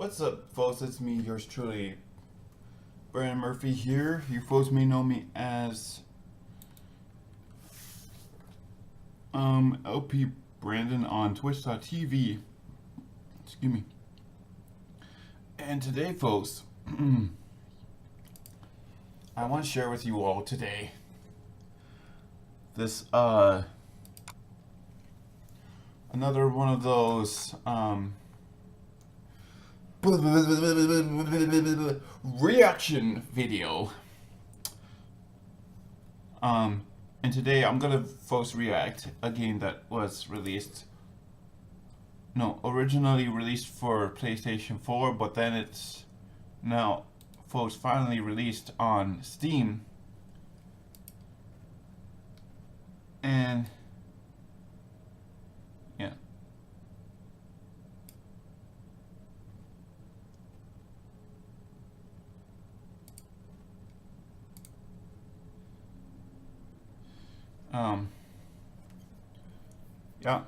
What's up, folks? It's me, yours truly, Brandon Murphy here. You folks may know me as LP Brandon on Twitch.tv. Excuse me. And today, folks, I want to share with you all today this another one of those reaction video. And today I'm gonna folks react a game that was originally released for PlayStation 4, but then it's now folks finally released on Steam. And yeah. Yeah.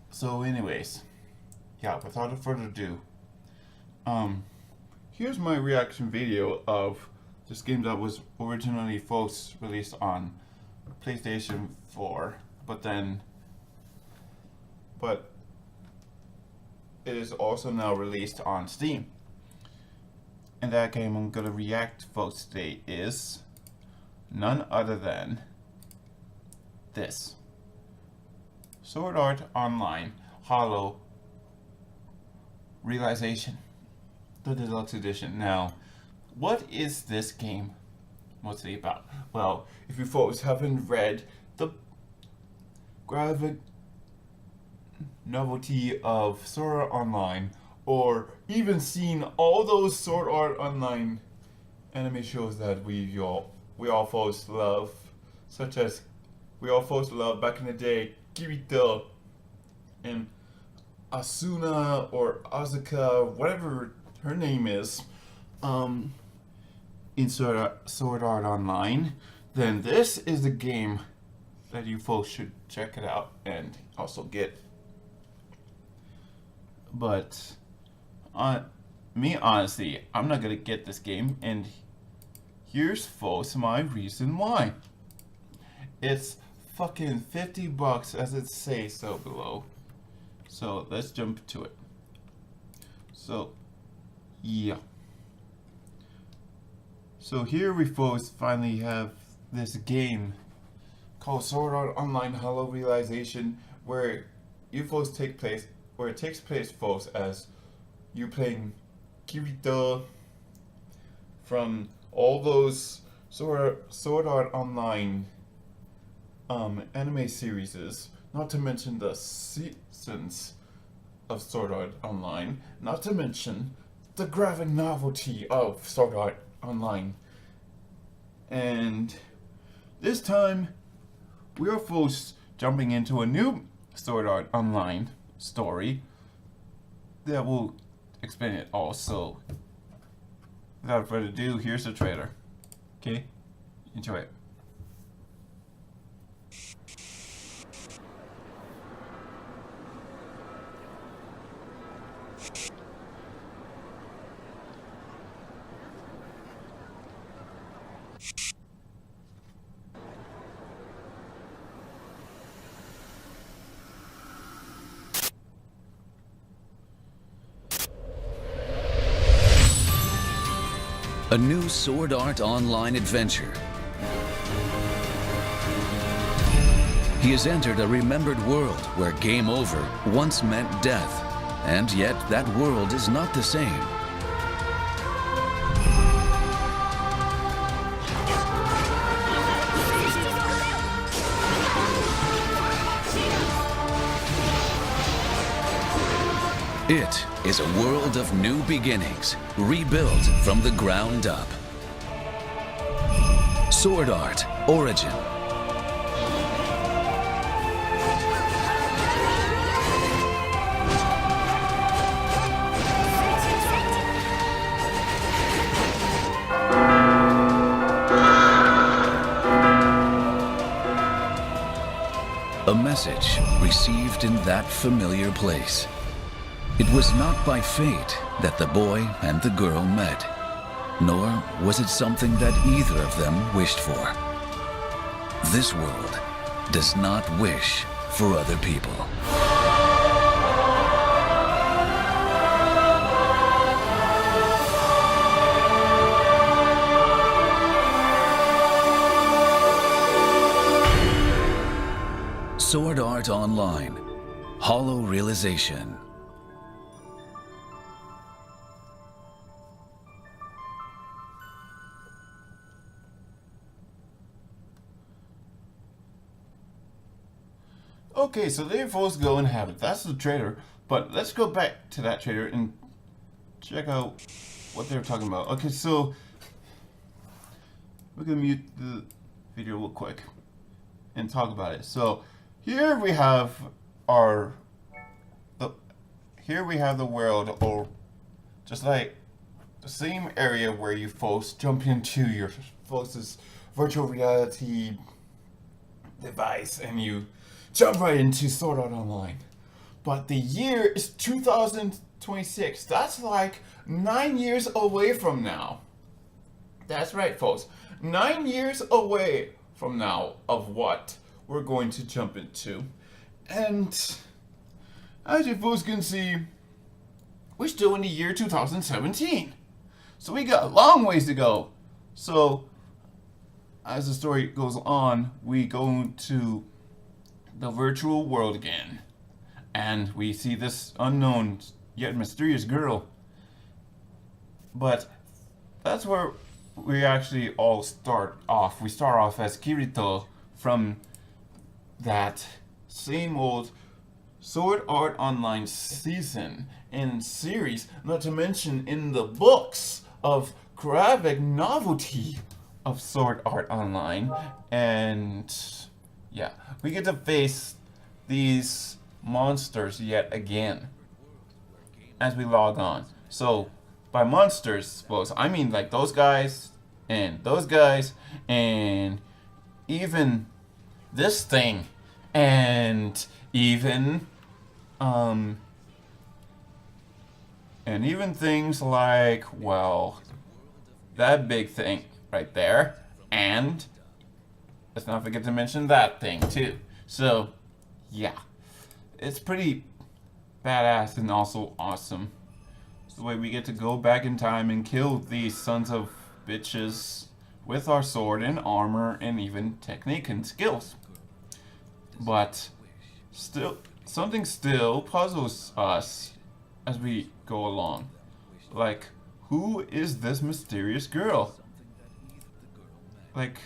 So anyways, yeah, without further ado, here's my reaction video of this game that was originally folks released on PlayStation 4, but it is also now released on Steam. And that game I'm gonna react folks today is none other than this. Sword Art Online Hollow Realization, the deluxe edition. Now, what is this game mostly about? Well, if you folks haven't read the graphic novelty of Sword Art Online, or even seen all those Sword Art Online anime shows that we all folks love, such as we all folks love back in the day, Kirito and Asuna or Asuka, whatever her name is, in Sword Art Online, then this is the game that you folks should check it out and also get. But me honestly, I'm not gonna get this game, and here's folks my reason why. It's fucking $50 as it says so below. So let's jump to it. So yeah. So here we folks finally have this game called Sword Art Online Hollow Realization, where you folks takes place folks as you playing Kirito from all those Sword Art Online anime series, not to mention the seasons of Sword Art Online, not to mention the graphic novelty of Sword Art Online. And this time we are folks jumping into a new Sword Art Online story that will explain it all. So without further ado, here's the trailer. Okay, enjoy it. A new Sword Art Online adventure. He has entered a remembered world where game over once meant death, and yet that world is not the same. It is a world of new beginnings, rebuilt from the ground up. Sword Art Origin. message received in that familiar place. It was not by fate that the boy and the girl met, nor was it something that either of them wished for. This world does not wish for other people. Sword Art Online, Hollow Realization. Okay, so there folks go and have it. That's the trailer, but let's go back to that trailer and check out what they were talking about. Okay, so we're gonna mute the video real quick and talk about it. So here we have the world, or just like the same area where you folks jump into your folks' virtual reality device and you jump right into Sword Art Online. But the year is 2026. That's like 9 years away from now. That's right, folks. 9 years away from now of what we're going to jump into. And as you folks can see, we're still in the year 2017. So we got a long ways to go. So as the story goes on, we go to the virtual world again, and we see this unknown yet mysterious girl. But that's where we actually all start off. We start off as Kirito from that same old Sword Art Online season and series, not to mention in the books of graphic novelty of Sword Art Online. And yeah, we get to face these monsters yet again as we log on. So by monsters, suppose I mean like those guys and even this thing and even things like, well, that big thing right there, and let's not forget to mention that thing too. So yeah, it's pretty badass and also awesome. It's the way we get to go back in time and kill these sons of bitches with our sword and armor and even technique and skills. But still, something still puzzles us as we go along. Like, who is this mysterious girl? Like,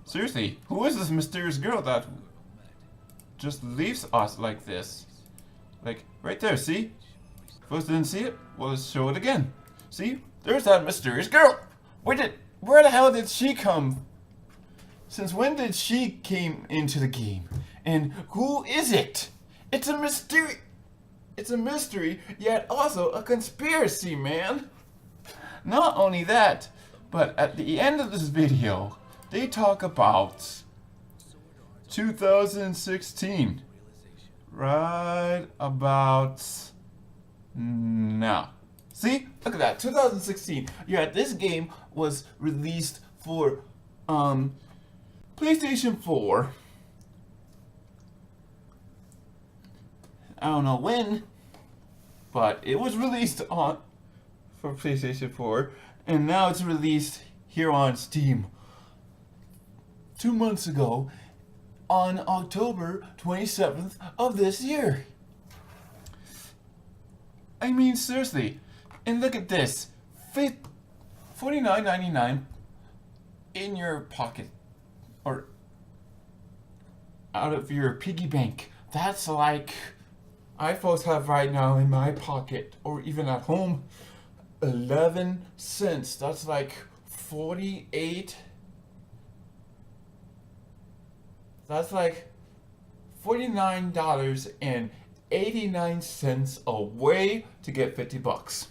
seriously, who is this mysterious girl that just leaves us like this? Like, right there, see? Folks didn't see it? Well, let's show it again. See? There's that mysterious girl! Where the hell did she come? Since when did she came into the game? And who is it? It's a mystery. It's a mystery, yet also a conspiracy, man. Not only that, but at the end of this video, they talk about 2016. Right about now. See? Look at that. 2016. Yeah, this game was released for PlayStation 4. I don't know when, but it was released for PlayStation 4, and now it's released here on Steam 2 months ago on October 27th of this year. I mean, seriously. And look at this. $49.99 in your pocket. Or out of your piggy bank. That's like I folks have right now in my pocket, or even at home, 11 cents. That's like 48. That's like $49.89 away to get $50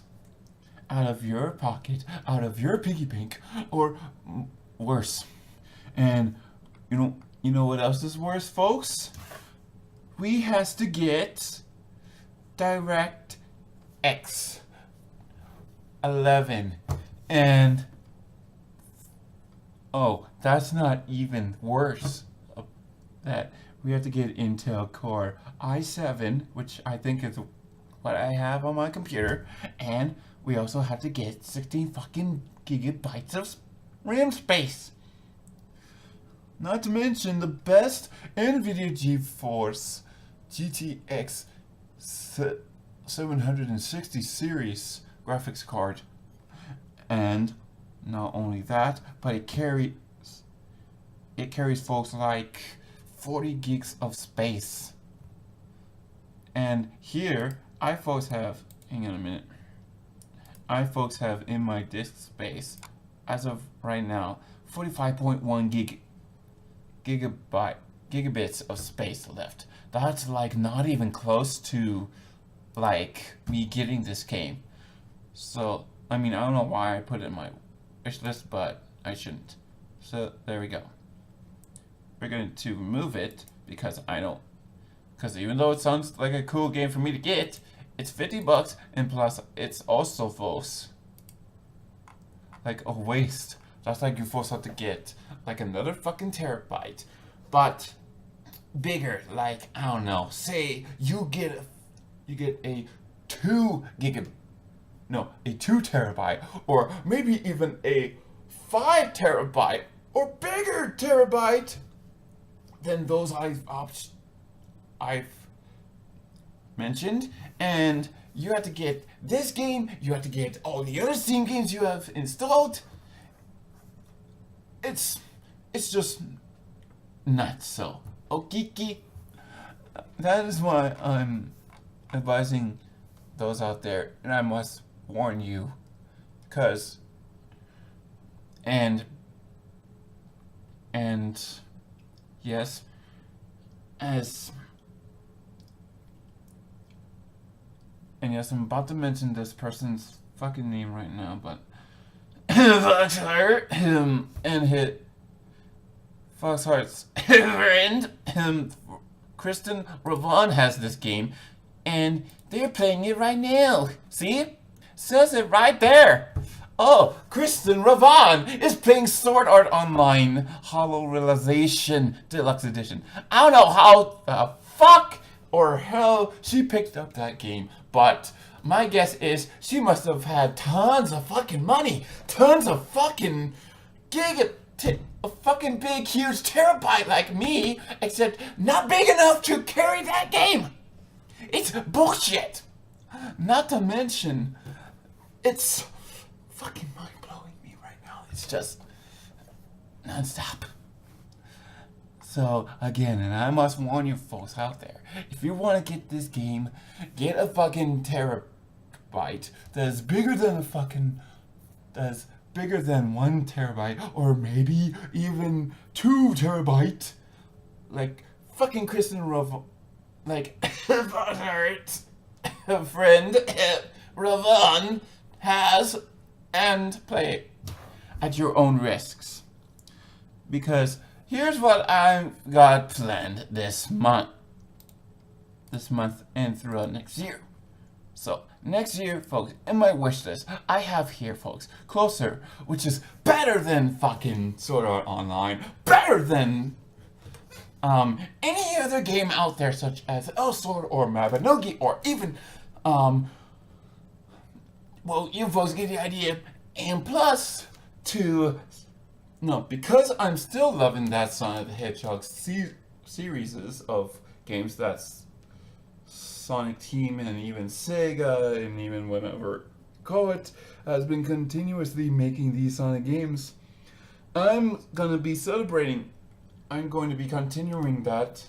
out of your pocket, out of your piggy bank, or worse. And you know what else is worse, folks? we has to get DirectX 11 and oh, that's not even worse. That we have to get Intel Core i7, which I think is what I have on my computer, and we also have to get 16 fucking gigabytes of RAM space. Not to mention the best NVIDIA GeForce GTX 760 series graphics card. And not only that, but it carries folks like 40 gigs of space. And here, I folks have, hang on a minute, I folks have in my disk space, as of right now, 45.1 gigabits of space left. That's like not even close to like me getting this game. So, I mean, I don't know why I put it in my wish list, but I shouldn't. So, there we go. We're going to remove it because because even though it sounds like a cool game for me to get, it's $50, and plus it's also folks like a waste. That's like you force have to get like another fucking terabyte, but bigger. Like I don't know. Say you get a 2 terabyte, or maybe even a 5 terabyte or bigger terabyte than those I've mentioned, and you have to get this game, you have to get all the other Steam games you have installed. It's just nuts. So, okiki. That is why I'm advising those out there, and I must warn you, because and yes, yes, I'm about to mention this person's fucking name right now, but Foxheart, and hit Foxheart's friend, Kristen, Ravon has this game, and they're playing it right now. See? Says it right there. Oh, Kristen Ravon is playing Sword Art Online Hollow Realization Deluxe Edition. I don't know how the fuck or hell she picked up that game, but my guess is she must have had tons of fucking money, tons of fucking a fucking big, huge terabyte like me, except not big enough to carry that game. It's bullshit. Not to mention, it's fucking mind-blowing me right now. It's just non-stop. So, again, and I must warn you folks out there, if you want to get this game, get a fucking terabyte that's bigger than that's bigger than 1 terabyte, or maybe even 2 terabyte, like fucking Kristen Ravon, like Foxheart, friend Ravon has, and play at your own risks. Because here's what I've got planned this month and throughout next year. So, next year, folks, in my wish list, I have here, folks, Closer, which is better than fucking Sword Art Online, better than any other game out there, such as Sword or Mabinogi, or even, well, you folks get the idea. And plus, because I'm still loving that Sonic the Hedgehog series of games, that's Sonic Team and even Sega and even whatever call it, has been continuously making these Sonic games. I'm going to be continuing that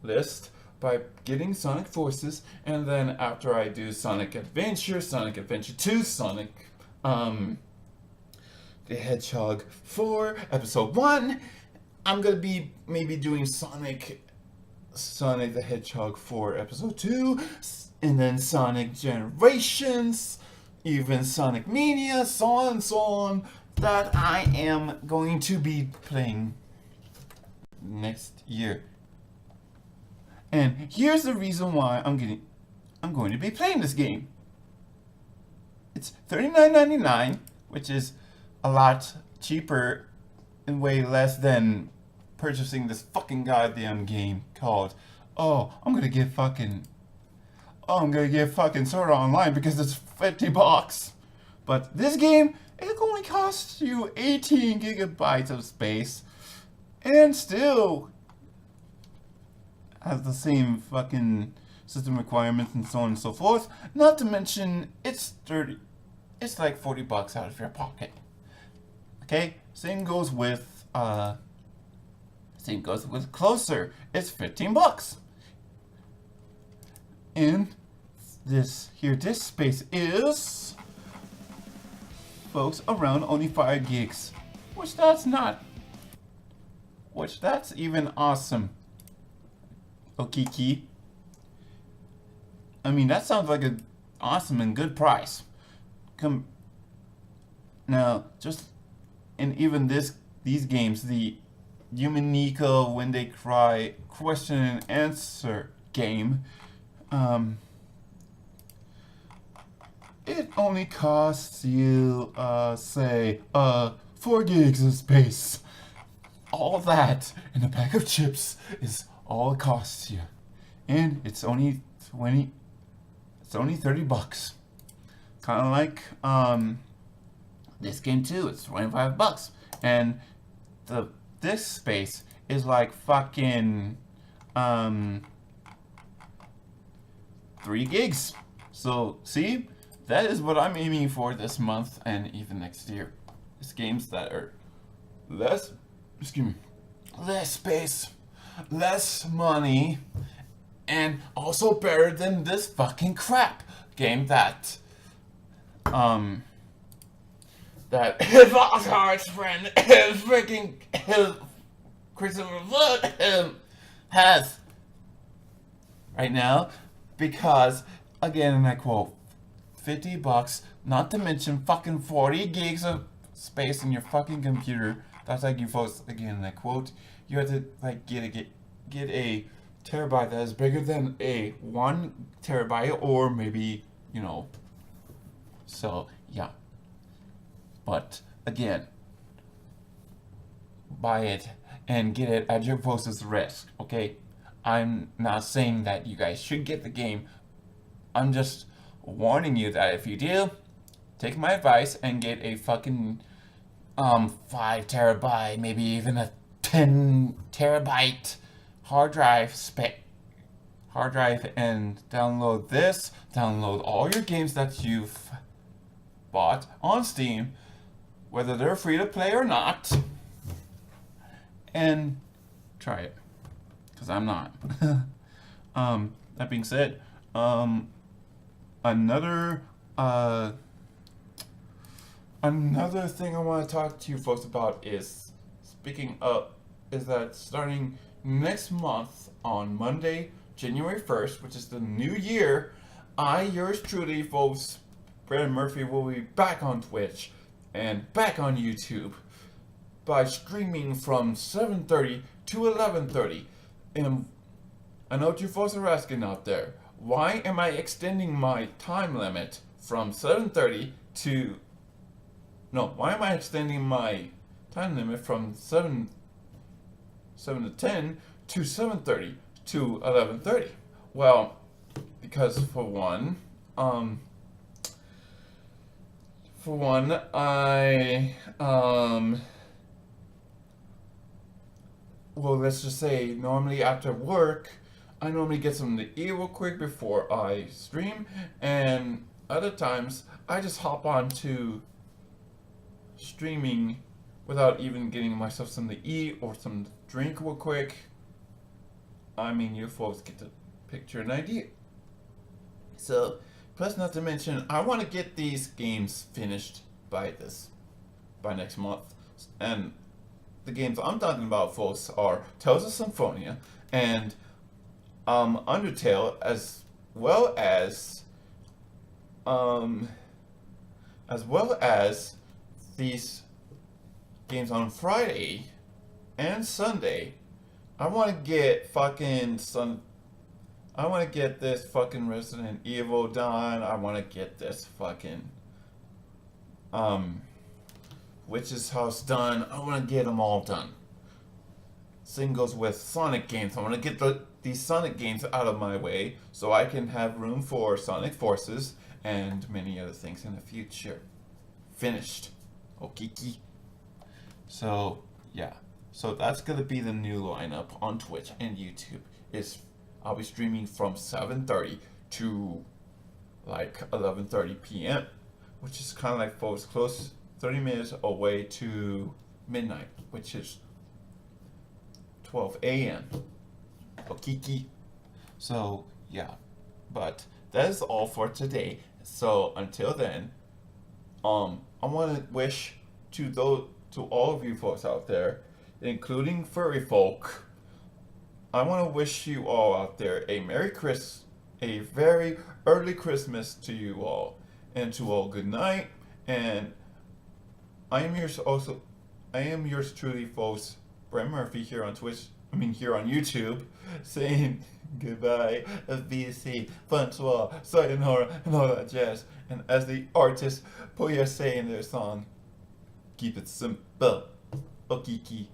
list by getting Sonic Forces, and then after I do Sonic Adventure 2, Sonic the Hedgehog 4, Episode 1, I'm going to be maybe doing Sonic the Hedgehog 4, Episode 2, and then Sonic Generations, even Sonic Mania, so on, that I am going to be playing next year. And here's the reason why I'm going to be playing this game. It's $39.99, which is a lot cheaper and way less than purchasing this fucking goddamn game called I'm gonna get fucking Sword Art Online because it's $50. But this game, it only costs you 18 gigabytes of space and still has the same fucking system requirements and so on and so forth. Not to mention, it's like $40 out of your pocket. Okay, same goes with Closer. It's $15. And this space is, folks, around only 5 gigs. Which that's even awesome. Okiki. I mean, that sounds like an awesome and good price. Now, and even these games, the Yuminiko When They Cry question and answer game, it only costs you, say, 4 gigs of space. All that in a bag of chips is all it costs you. And it's only $30. Kinda like, this game too, it's $25. And this space is like fucking, 3 gigs. So, see? That is what I'm aiming for this month and even next year. It's games that are less space, less money, and also better than this fucking crap game that Foxheart's friend, freaking Kristen has right now, because again, and I quote, $50, not to mention fucking 40 gigs of space in your fucking computer. That's like you folks, again, and I quote, you have to like get a terabyte that is bigger than a 1 terabyte, or maybe, so yeah. But again, buy it and get it at your closest risk, okay? I'm not saying that you guys should get the game. I'm just warning you that if you do, take my advice and get a fucking 5 terabyte, maybe even a 10 terabyte hard drive, and download all your games that you've bought on Steam, whether they're free to play or not, and try it, because I'm not. That being said, another thing I want to talk to you folks about is that starting next month on Monday, January 1st, which is the new year, yours truly, folks, Brandon Murphy, will be back on Twitch and back on YouTube by streaming from 7:30 to 11:30. And I know what you folks are asking out there. Why am I extending my time limit from 7:30 to... No, why am I extending my time limit from 7 to 10 to 7:30 to 11:30? Well, because for one, well, let's just say normally after work, I normally get something to eat real quick before I stream, and other times I just hop on to streaming without even getting myself something to eat or some drink real quick. I mean, you folks get the picture and idea. So, plus not to mention, I want to get these games finished by next month. And the games I'm talking about, folks, are Tales of Symphonia and Undertale, as well as these games on Friday and Sunday. I want to get fucking I want to get this fucking Resident Evil done. I want to get this fucking Witch's House done. I want to get them all done. Same goes with Sonic games. I want to get these Sonic games out of my way so I can have room for Sonic Forces and many other things in the future. Finished. Okiki. So, yeah. So that's going to be the new lineup on Twitch and YouTube. I'll be streaming from 7:30 to like 11:30 p.m., which is kind of like folks close 30 minutes away to midnight, which is 12 a.m. Okiki. So, yeah. But that is all for today. So, until then, I want to wish to all of you folks out there, including furry folk, I want to wish you all out there a a very early Christmas to you all, and to all good night. And I am yours truly, folks, Brent Murphy here on here on YouTube, saying goodbye, VC, bonsoir, sayonara, and all that jazz. And as the artist Poya say in their song, keep it simple, okiki.